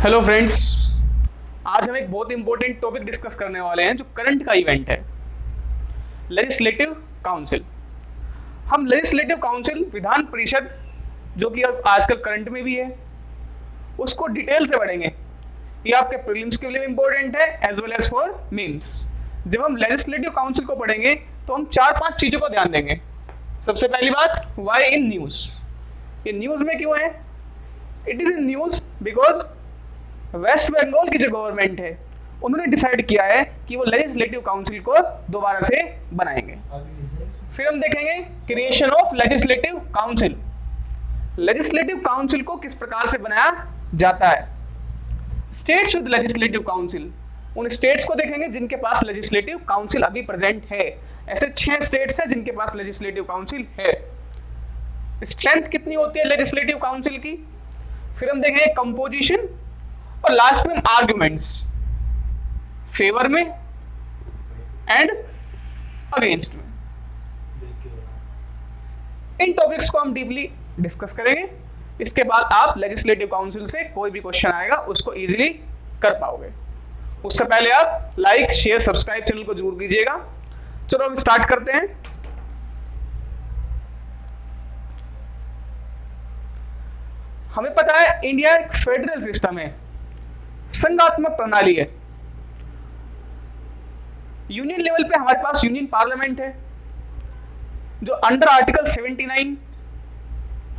Hello friends, आज हम एक बहुत इंपॉर्टेंट टॉपिक डिस्कस करने वाले हैं जो करंट का इवेंट है, लेजिस्लेटिव काउंसिल। हम लेजिस्लेटिव काउंसिल विधान परिषद जो कि अब आजकल करंट में भी है उसको डिटेल से पढ़ेंगे। ये आपके प्रीलिम्स के लिए इंपॉर्टेंट है as well as for mens. जब हम लेजिस्लेटिव काउंसिल को पढ़ेंगे तो हम 4-5 चीज़ों को ध्यान देंगे। सबसे पहली बात, वाई इन न्यूज़। ये न्यूज़ में क्यों है? It is in news because West Bengal की जो गवर्नमेंट है उन्होंने डिसाइड किया है कि वो लेजिस्लेटिव काउंसिल को दोबारा से बनाएंगे। फिर हम देखेंगे creation of legislative council. Legislative council को किस प्रकार से बनाया जाता है। स्टेट्स विद लेजिस्लेटिव काउंसिल, उन स्टेट्स को देखेंगे जिनके पास लेजिस्लेटिव काउंसिल अभी प्रेजेंट है। ऐसे 6 स्टेट्स हैं जिनके पास लेजिस्लेटिव काउंसिल है। स्ट्रेंथ कितनी होती है लेजिस्लेटिव काउंसिल की। फिर हम देखेंगे कंपोजिशन और लास्ट में आर्ग्यूमेंट्स, फेवर में एंड अगेंस्ट में। इन टॉपिक्स को हम डीपली डिस्कस करेंगे। इसके बाद आप लेजिस्लेटिव काउंसिल से कोई भी क्वेश्चन आएगा उसको इजीली कर पाओगे। उससे पहले आप लाइक शेयर सब्सक्राइब चैनल को जरूर कीजिएगा। चलो हम स्टार्ट करते हैं। हमें पता है इंडिया एक फेडरल सिस्टम है, संघात्मक प्रणाली है। यूनियन लेवल पे हमारे पास यूनियन पार्लियामेंट है जो अंडर आर्टिकल 79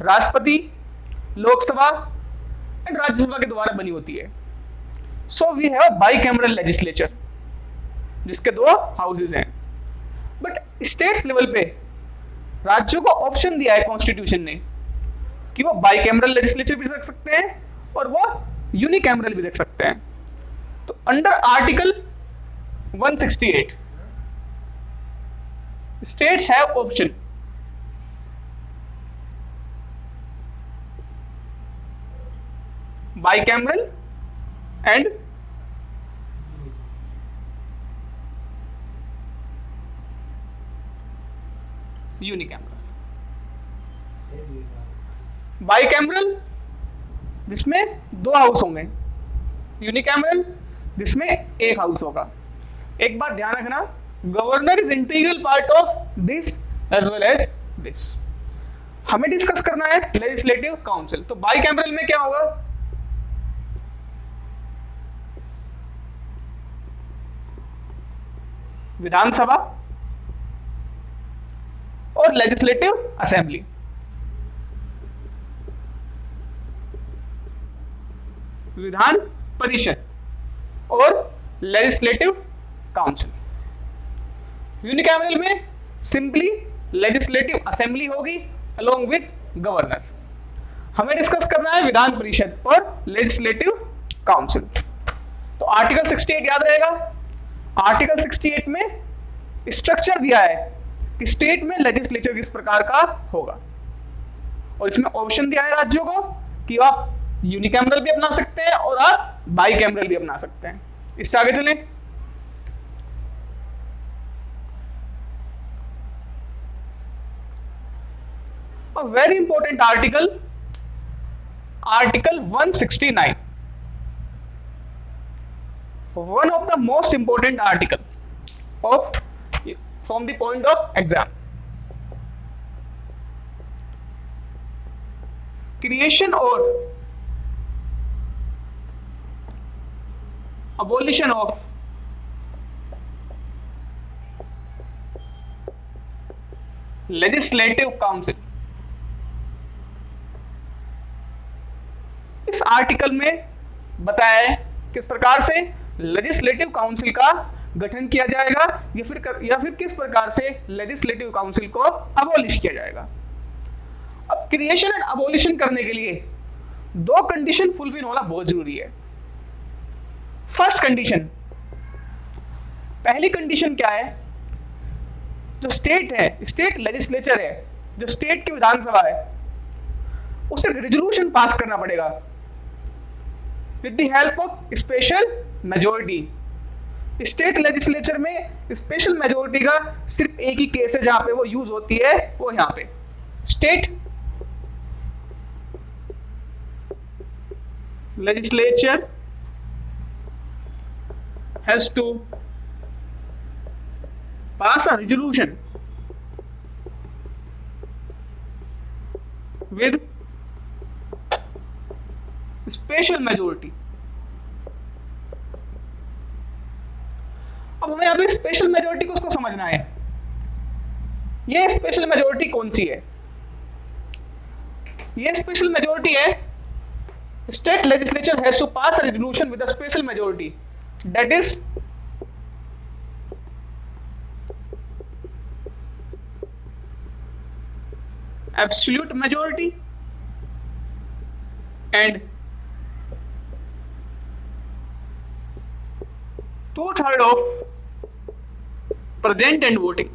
राष्ट्रपति, लोकसभा एंड राज्यसभा के द्वारा बनी होती है। So we have bicameral legislature जिसके 2 हाउसेज हैं। बट स्टेट्स लेवल पे राज्यों को ऑप्शन दिया है कॉन्स्टिट्यूशन ने कि वो बाइकैमरल लेजिस्लेचर भी रख सकते हैं और वो यूनिकैमरल भी रख सकते हैं। तो under article 168 states have option bicameral and unicameral. Bicameral जिसमें 2 हाउस होंगे, यूनिकैमरल जिसमें 1 हाउस होगा। एक बात ध्यान रखना, governor is integral part of this as well as this. हमें डिस्कस करना है लेजिस्लेटिव काउंसिल। तो बाइकैमरल में क्या होगा? विधानसभा और लेजिस्लेटिव असेंबली। विधान परिषद और लेजिस्लेटिव काउंसिल। यूनिकैमरल में सिंपली लेजिस्लेटिव असेंबली होगी अलोंग विद गवर्नर। हमें डिस्कस करना है विधान परिषद और लेजिस्लेटिव काउंसिल। तो आर्टिकल 68 याद रहेगा। आर्टिकल 68 में स्ट्रक्चर दिया है कि स्टेट में लेजिस्लेचर किस प्रकार का होगा और इसमें ऑप्शन दिया है राज्यों को कि आप यूनिकैमरल भी अपना सकते हैं और आप बाइकैमरल भी अपना सकते हैं। इससे आगे चलें। A very important article, Article 169, one of the most important article of from the point of exam. Creation or abolition of legislative council। इस आर्टिकल में बताया है किस प्रकार से लेजिस्लेटिव काउंसिल का गठन किया जाएगा या फिर किस प्रकार से लेजिस्लेटिव काउंसिल को अबॉलिश किया जाएगा। अब क्रिएशन एंड अबॉलिशन करने के लिए 2 कंडीशन फुलफिल होना बहुत जरूरी है। फर्स्ट कंडीशन, पहली कंडीशन क्या है? जो स्टेट है, स्टेट लेजिस्लेचर है, जो स्टेट की विधानसभा है, उसे रेजोल्यूशन पास करना पड़ेगा with the help of special majority. State legislature में स्पेशल मेजोरिटी का सिर्फ एक ही केस है जहां पे वो यूज होती है, वो यहां पे state legislature has to pass a resolution with special majority. अब हमें यहाँ पे स्पेशल मेजोरिटी को उसको समझना है। ये स्पेशल मेजोरिटी कौन सी है? ये स्पेशल मेजोरिटी है state legislature has to pass a resolution with a special majority that is absolute majority and 2/3 of present and voting।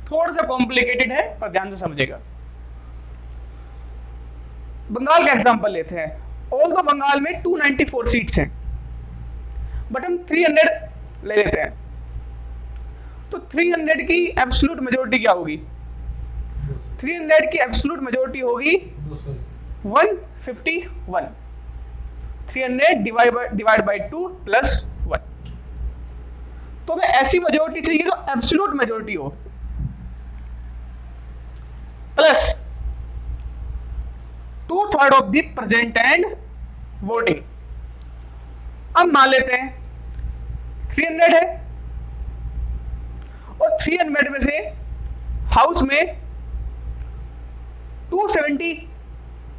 थोड़ा सा कॉम्प्लिकेटेड है पर ध्यान से समझेगा। बंगाल का एग्जांपल लेते हैं। ऑल दो बंगाल में 294 सीट्स हैं बट हम 300 ले लेते हैं, तो 300 की एब्सोल्यूट मेजोरिटी क्या होगी? 300 की एब्सोल्यूट मेजोरिटी होगी 151। 300 डिवाइड बाय 2 प्लस 1। तो हमें ऐसी मेजोरिटी चाहिए जो एब्सोल्यूट मेजोरिटी हो plus 2/3 of the present and voting. अब मान लेते हैं 300 है और 300 में से हाउस में 270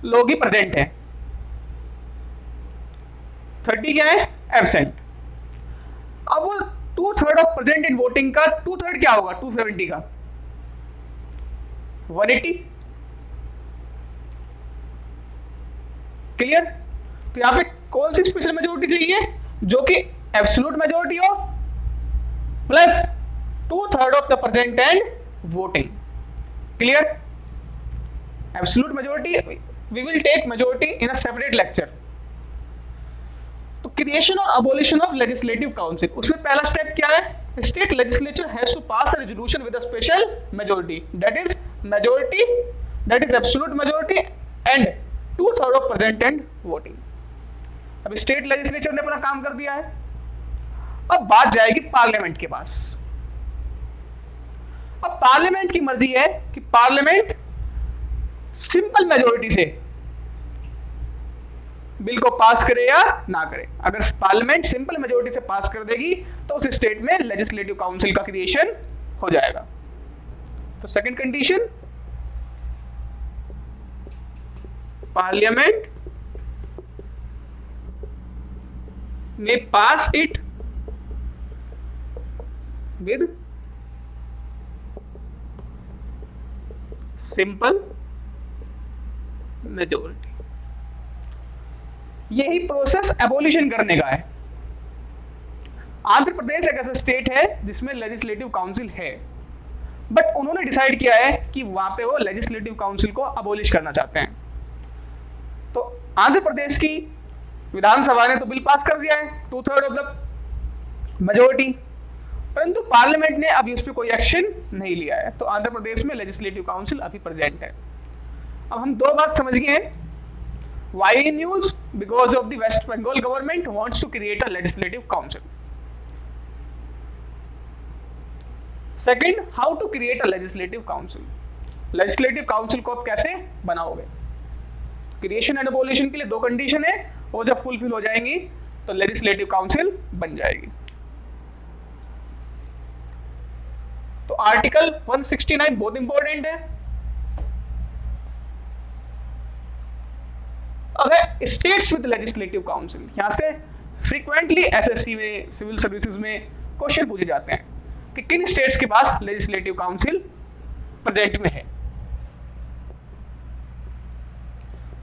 लोग ही प्रेजेंट हैं, 30 क्या है? एब्सेंट। अब वो 2/3 ऑफ प्रेजेंट इन वोटिंग का 2/3 क्या होगा? 270 का 180। क्लियर? तो यहां पे कौन सी स्पेशल मेजोरिटी चाहिए? जो कि एब्सोल्यूट मेजोरिटी हो plus 2/3 of the present and voting. Clear? Absolute majority we will take majority in a separate lecture. तो क्रिएशन और अबोलिशन ऑफ लेजिस्लेटिव काउंसिल, उसमें पहला स्टेप क्या है? State legislature has to pass a resolution with a special majority that is majority that is absolute majority and 2/3 of present and voting. अब state legislature ने अपना काम कर दिया है। अब बात जाएगी पार्लियामेंट के पास। अब पार्लियामेंट की मर्जी है कि पार्लियामेंट सिंपल मेजोरिटी से बिल को पास करे या ना करे। अगर पार्लियामेंट सिंपल मेजोरिटी से पास कर देगी तो उस स्टेट में लेजिस्लेटिव काउंसिल का क्रिएशन हो जाएगा। तो सेकंड कंडीशन, पार्लियामेंट में पास इट विद सिंपल मेजोरिटी। यही प्रोसेस एबोलिशन करने का है। आंध्र प्रदेश एक ऐसा स्टेट है जिसमें लेजिस्लेटिव काउंसिल है बट उन्होंने डिसाइड किया है कि वहां पे वो लेजिस्लेटिव काउंसिल को अबोलिश करना चाहते हैं। तो आंध्र प्रदेश की विधानसभा ने तो बिल पास कर दिया है 2/3 ऑफ द मेजोरिटी, परंतु पार्लियामेंट ने अभी उस पर कोई एक्शन नहीं लिया है। तो आंध्र प्रदेश में लेजिस्लेटिव काउंसिल अभी प्रेजेंट है। अब हम दो बात समझ गए हैं। Why in news? Because of the West Bengal government wants to create a legislative council. Second, how to create a legislative council? Legislative council को आप कैसे बनाओगे? Creation and abolition के लिए दो कंडीशन है, वो जब फुलफिल हो जाएंगी तो legislative council बन जाएगी। तो आर्टिकल 169 बहुत इंपॉर्टेंट है। अगर स्टेट्स विद लेजिस्लेटिव काउंसिल, यहां से फ्रीक्वेंटली एसएससी में, सिविल सर्विसेज में क्वेश्चन पूछे जाते हैं कि किन स्टेट्स के पास लेजिस्लेटिव काउंसिल प्रेजेंट में है।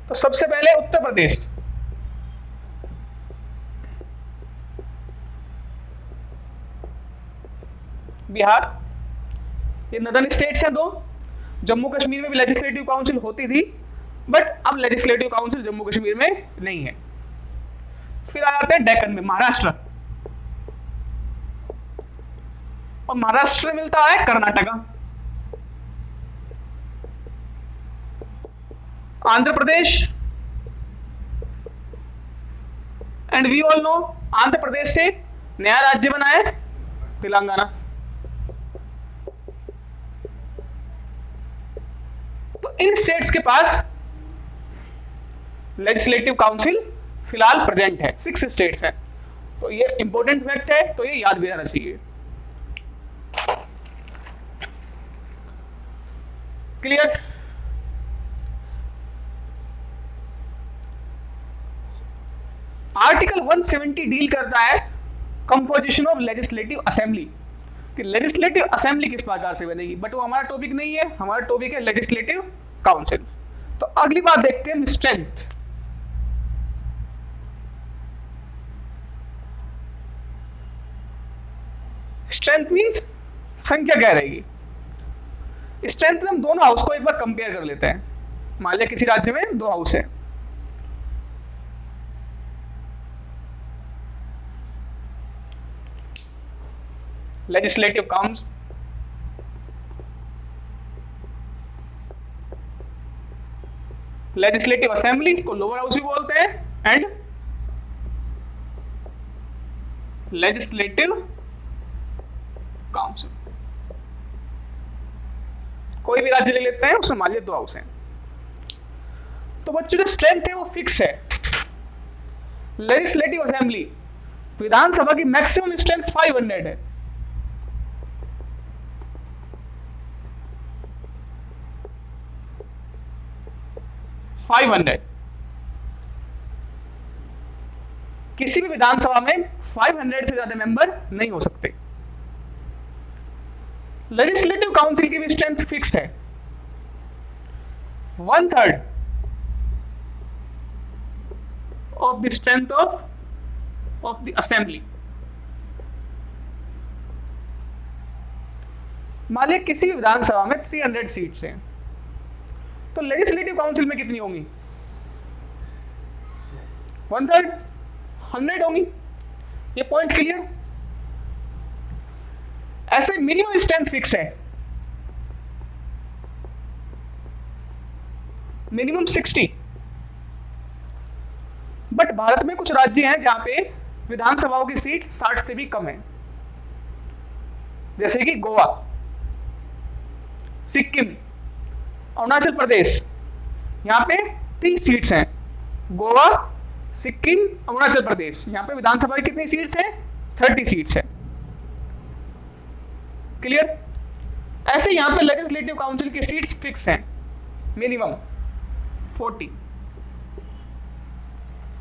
तो सबसे पहले उत्तर प्रदेश, बिहार, ये नदर्न स्टेट्स हैं दो। जम्मू कश्मीर में भी लेजिस्लेटिव काउंसिल होती थी बट अब लेजिस्लेटिव काउंसिल जम्मू कश्मीर में नहीं है। फिर आ जाते हैं डेक्कन में, महाराष्ट्र, और महाराष्ट्र से मिलता है Karnataka. Andhra Pradesh, and we all know Andhra Pradesh से नया राज्य बना है तेलंगाना। तो इन स्टेट्स के पास लेजिस्लेटिव काउंसिल फिलहाल प्रेजेंट है, 6 स्टेट्स हैं। तो ये इंपॉर्टेंट फैक्ट है, तो ये याद भी रहना चाहिए। क्लियर? आर्टिकल 170 डील करता है कंपोजिशन ऑफ लेजिस्लेटिव असेंबली, कि लेजिस्लेटिव असेंबली किस प्रकार से बनेगी, बट वो हमारा टॉपिक नहीं है, हमारा टॉपिक है लेजिस्लेटिव काउंसिल। तो अगली बात देखते हैं स्ट्रेंथ। स्ट्रेंथ मींस संख्या क्या रहेगी। स्ट्रेंथ में हम दोनों हाउस को एक बार कंपेयर कर लेते हैं। मान लिया किसी राज्य में 2 हाउस है, लेजिस्लेटिव काउंसिल, लेजिस्लेटिव असेंबली, इसको लोअर हाउस भी बोलते हैं, एंड लेजिस्लेटिव काउंसिल। कोई भी राज्य ले लेते हैं, उसमें मान लिया 2 हाउस हैं। तो बच्चों जो स्ट्रेंथ है वो फिक्स है। लेजिस्लेटिव असेंबली, विधानसभा की मैक्सिमम स्ट्रेंथ 500 है। किसी भी विधानसभा में 500 से ज्यादा मेंबर नहीं हो सकते। लेजिस्लेटिव काउंसिल की भी स्ट्रेंथ फिक्स है, 1/3 of the strength of the assembly. मान लिया किसी भी विधानसभा में 300 सीट्स हैं, तो लेजिस्लेटिव काउंसिल में कितनी होंगी? 1/3, 100 होंगी। ये पॉइंट क्लियर? ऐसे मिनिमम स्ट्रेंथ फिक्स है, मिनिमम 60। बट भारत में कुछ राज्य हैं जहां पे विधानसभाओं की सीट 60 से भी कम है, जैसे कि गोवा, सिक्किम, अरुणाचल प्रदेश। यहां पे 3 सीट्स हैं, गोवा, सिक्किम, अरुणाचल प्रदेश। यहां पे विधानसभा की कितनी सीट्स हैं? 30 सीट्स है। क्लियर? ऐसे यहां पे लेजिस्लेटिव काउंसिल की सीट्स फिक्स हैं, मिनिमम 40।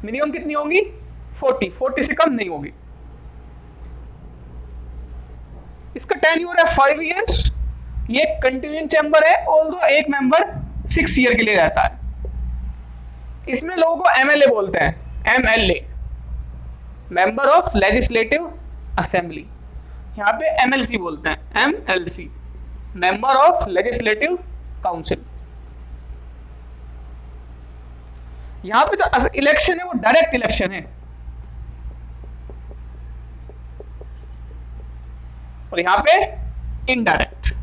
मिनिमम कितनी होंगी? 40 से कम नहीं होगी। इसका टेन्योर है 5 इयर्स। ये कंटिन्यूइंग चैम्बर है, ऑल्दो एक मेंबर 6 ईयर के लिए रहता है। इसमें लोगों को एमएलए बोलते हैं, MLA, member of legislative assembly. यहाँ पे एमएलसी बोलते हैं, MLC, member of legislative council. यहाँ पे जो इलेक्शन है वो डायरेक्ट इलेक्शन है, और यहाँ पे इनडायरेक्ट।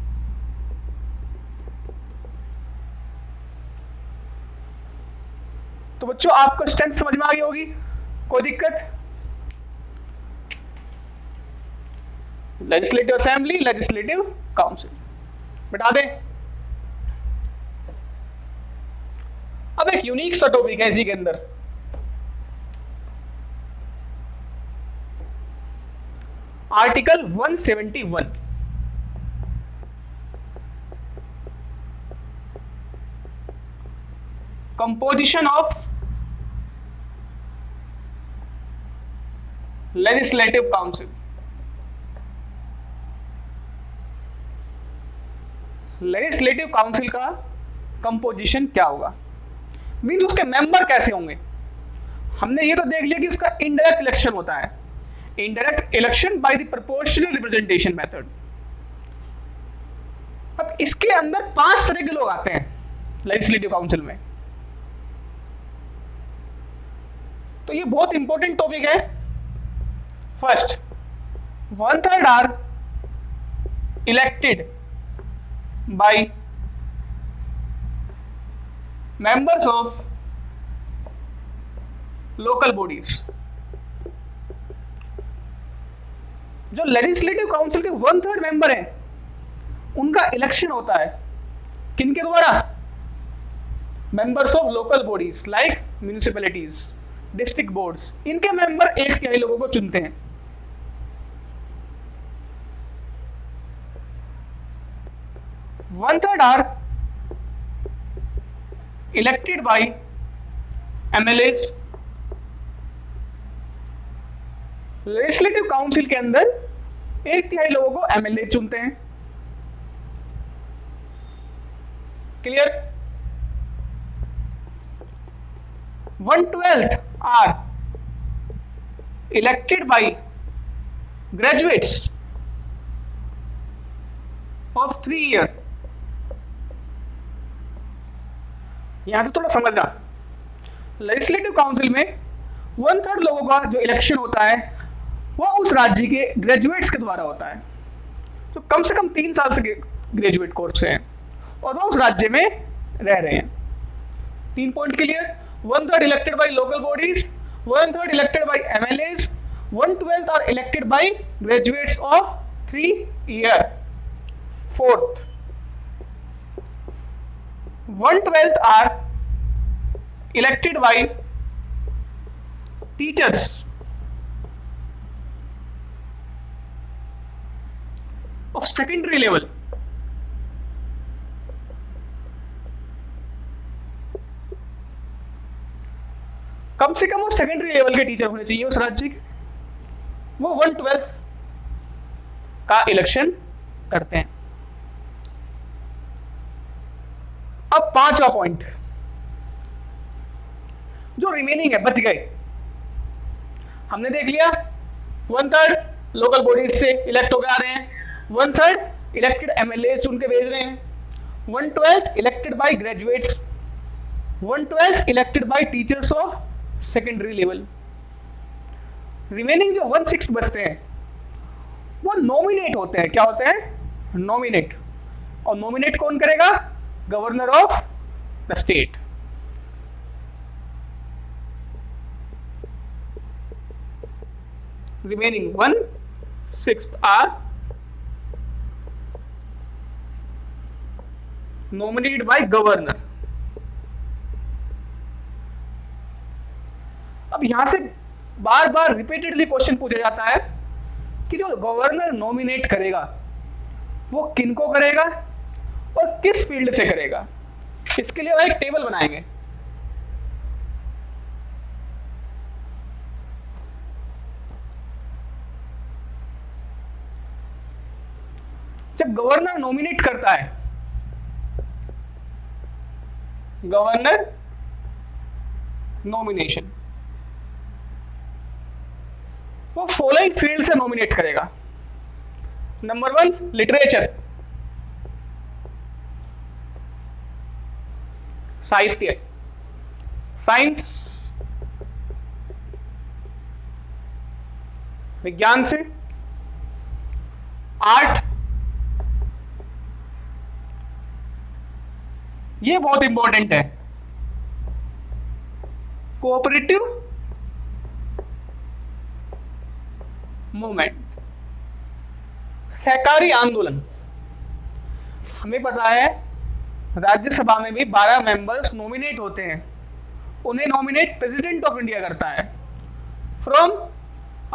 तो बच्चों आपको स्ट्रेंथ समझ में आ गई होगी, कोई दिक्कत? लेजिस्लेटिव असेंबली, लेजिस्लेटिव काउंसिल बता दें। अब एक यूनिक सा टॉपिक है इसी के अंदर, article 171। Composition of legislative council. Legislative council का कंपोजिशन क्या होगा, मींस उसके मेंबर कैसे होंगे। हमने ये तो देख लिया कि उसका इनडायरेक्ट इलेक्शन होता है, indirect election by the proportional representation method. अब इसके अंदर 5 तरह के लोग आते हैं लेजिस्लेटिव काउंसिल में। तो ये बहुत इंपॉर्टेंट टॉपिक है। First, 1/3 are elected by members of local bodies. जो लेजिस्लेटिव काउंसिल के 1/3 मेंबर हैं उनका इलेक्शन होता है किनके द्वारा? Members of local bodies like municipalities, district boards, इनके मेंबर 1/3 लोगों को चुनते हैं। One third are elected by MLAs. Legislative council के अंदर 1/3 लोगों को एमएलए चुनते हैं। Clear? 1/12 are elected by graduates of 3 year. यहां से थोड़ा समझना, लेजिस्लेटिव काउंसिल में 1/3 लोगों का जो इलेक्शन होता है वो उस राज्य के ग्रेजुएट्स के द्वारा होता है, जो कम से कम 3 साल से ग्रेजुएट कोर्स से हैं और वो उस राज्य में रह रहे हैं। 3 point clear? 1/3 elected by local bodies, 1/3 elected by MLAs, 1/12 are elected by graduates of 3 year. Fourth, 1/12 are elected by teachers of secondary level। कम से कम वो सेकेंडरी लेवल के टीचर होने चाहिए उस राज्य के, वो 1/12 का इलेक्शन करते हैं। अब 5वां पॉइंट, जो रिमेनिंग है, बच गए, हमने देख लिया 1/3 लोकल बॉडीज से इलेक्ट होकर आ रहे हैं, 1/3 इलेक्टेड एमएलए चुन के भेज रहे हैं, 1/12 elected by graduates, 1/12 elected by teachers of secondary level. Remaining जो 1/6 बचते हैं वो नॉमिनेट होते हैं। क्या होते हैं? नॉमिनेट। और नॉमिनेट कौन करेगा? Governor of the state. Remaining 1/6 are nominated by governor। अब यहां से बार बार रिपीटेडली क्वेश्चन पूछा जाता है कि जो गवर्नर नॉमिनेट करेगा वो किनको करेगा और किस फील्ड से करेगा। इसके लिए एक टेबल बनाएंगे। जब गवर्नर नॉमिनेट करता है, गवर्नर नॉमिनेशन, वो फॉलोइंग फील्ड से नॉमिनेट करेगा। नंबर 1 लिटरेचर, साहित्य, साइंस, विज्ञान से, आर्ट, ये बहुत इंपॉर्टेंट है, कोऑपरेटिव मूवमेंट, सहकारी आंदोलन। हमें पता है राज्यसभा में भी 12 मेंबर्स नॉमिनेट होते हैं, उन्हें नॉमिनेट प्रेसिडेंट ऑफ इंडिया करता है from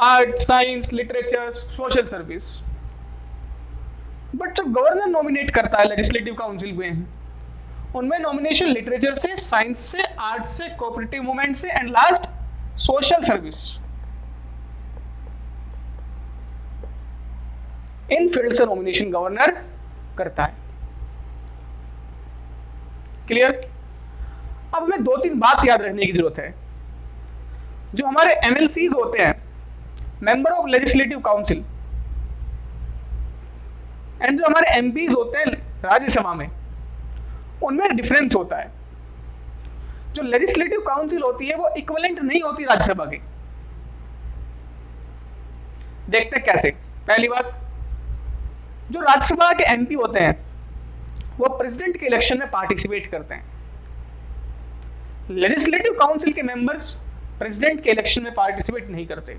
art, science, literature, social service. But जब गवर्नर नॉमिनेट करता है लेजिस्लेटिव काउंसिल में, उनमें नॉमिनेशन लिटरेचर से, साइंस से, आर्ट से, कोऑपरेटिव मूवमेंट से and last social service, in field से नॉमिनेशन गवर्नर करता है। क्लियर? अब हमें 2-3 बात याद रखने की जरूरत है। जो हमारे एमएलसीज होते हैं, member of legislative council, and जो हमारे एमपीज होते हैं राज्यसभा में, उनमें डिफरेंस होता है। जो लेजिस्लेटिव काउंसिल होती है वो इक्विवेलेंट नहीं होती राज्यसभा की। देखते कैसे? पहली बात, जो राज्यसभा के एमपी होते हैं वो प्रेसिडेंट के इलेक्शन में पार्टिसिपेट करते हैं। लेजिस्लेटिव काउंसिल के मेंबर्स प्रेसिडेंट के इलेक्शन में पार्टिसिपेट नहीं करते।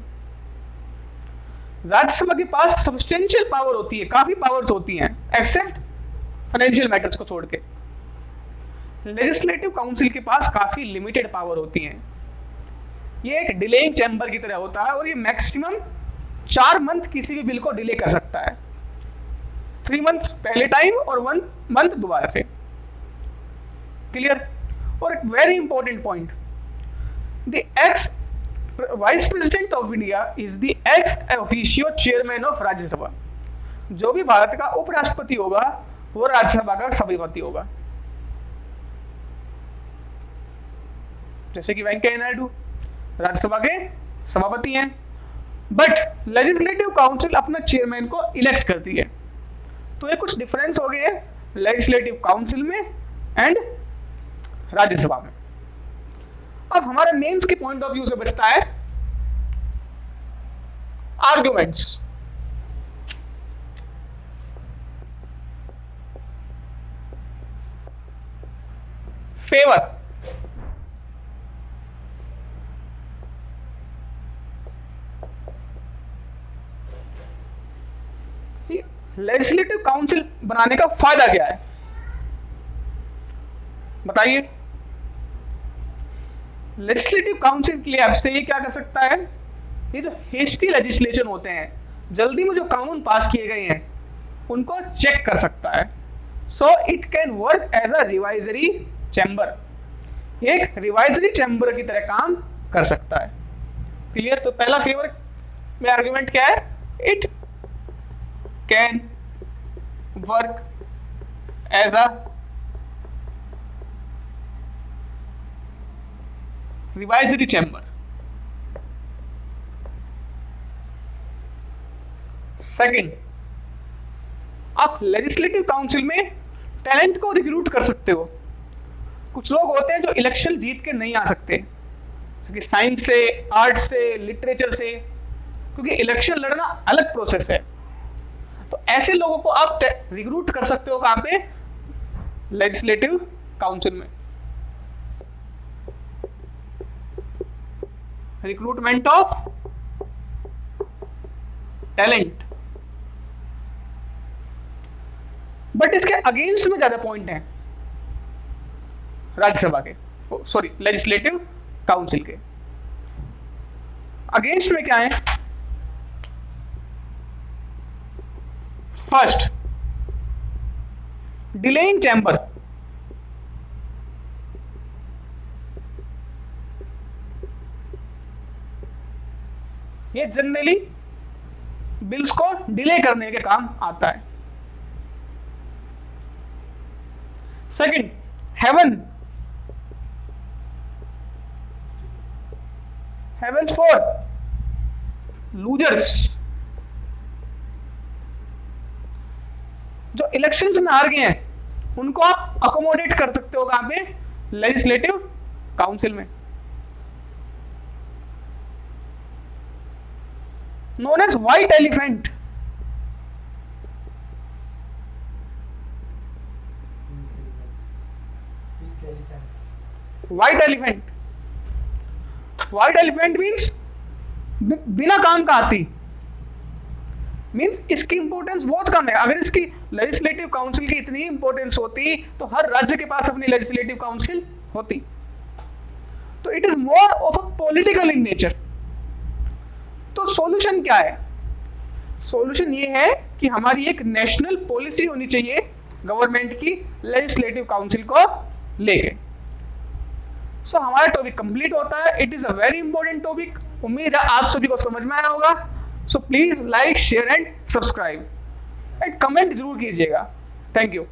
राज्यसभा के पास सब्सटेंशियल पावर होती है, काफी पावर्स होती हैं, एक्सेप्ट फाइनेंशियल मैटर्स को छोड़ के। लेजिस्लेटिव काउंसिल के पास काफी लिमिटेड पावर होती हैं। ये एक डिलेइंग चैम्बर की तरह होता है और ये मैक्सिमम 4 मंथ किसी भी बिल को डिले कर सकता है, 3 मंथ्स पहले टाइम और 1 मंथ दोबारा से। क्लियर? और एक very important point, the x vice president of India is the ex officio chairman of Rajya Sabha. जो भी भारत का उपराष्ट्रपति होगा वो राज्यसभा का सभापति होगा। जैसे कि वेंकैया नायडू राज्यसभा के सभापति हैं, बट लेजिस्लेटिव काउंसिल अपना चेयरमैन को इलेक्ट करती है। तो ये कुछ डिफरेंस हो गए लेजिस्लेटिव काउंसिल में एंड राज्यसभा में। अब हमारा मेंस के पॉइंट ऑफ व्यू से बचता है आर्गुमेंट्स। फेवर, लेजिस्लेटिव काउंसिल बनाने का फायदा क्या है बताइए। लेजिस्लेटिव काउंसिल के लिए आपसे ये क्या कर सकता है, ये जो हेस्टी लेजिस्लेशन होते हैं, जल्दी में जो कानून पास किए गए हैं उनको चेक कर सकता है। So it can work as a revisory chamber, एक रिवाइजरी चैम्बर की तरह काम कर सकता है। क्लियर? तो पहला फेवर में आर्गुमेंट क्या है, it can work as a revisory chamber. Second, आप लेजिस्लेटिव काउंसिल में टैलेंट को रिक्रूट कर सकते हो। कुछ लोग होते हैं जो इलेक्शन जीत के नहीं आ सकते, जैसे कि साइंस से, आर्ट से, लिटरेचर से, क्योंकि इलेक्शन लड़ना अलग प्रोसेस है। तो ऐसे लोगों को आप रिक्रूट कर सकते हो कहां पे, लेजिस्लेटिव काउंसिल में। Recruitment of talent. बट इसके अगेंस्ट में ज्यादा पॉइंट हैं राज्यसभा के, सॉरी लेजिस्लेटिव काउंसिल के। अगेंस्ट में क्या है, फर्स्ट डिलेइंग चैम्बर। ये जनरली बिल्स को डिले करने के काम आता है। Second, havens for losers. जो इलेक्शंस में हार गए हैं उनको आप अकोमोडेट कर सकते हो कहां पे, लेजिस्लेटिव काउंसिल में। known as white elephant। white elephant means बिना काम का हाथी, मीन्स इसकी इंपॉर्टेंस बहुत कम है। अगर इसकी लेजिस्लेटिव काउंसिल की इतनी इंपॉर्टेंस होती तो हर राज्य के पास अपनी लेजिस्लेटिव काउंसिल होती। तो it is more of a political in nature. तो सॉल्यूशन क्या है, सॉल्यूशन ये है कि हमारी एक नेशनल पॉलिसी होनी चाहिए गवर्नमेंट की लेजिस्लेटिव काउंसिल को लेके। सो हमारा टॉपिक कंप्लीट होता है। It is a very important topic. उम्मीद है आप सभी को समझ में आया होगा। So please like, share and subscribe and comment जरूर कीजिएगा। Thank you.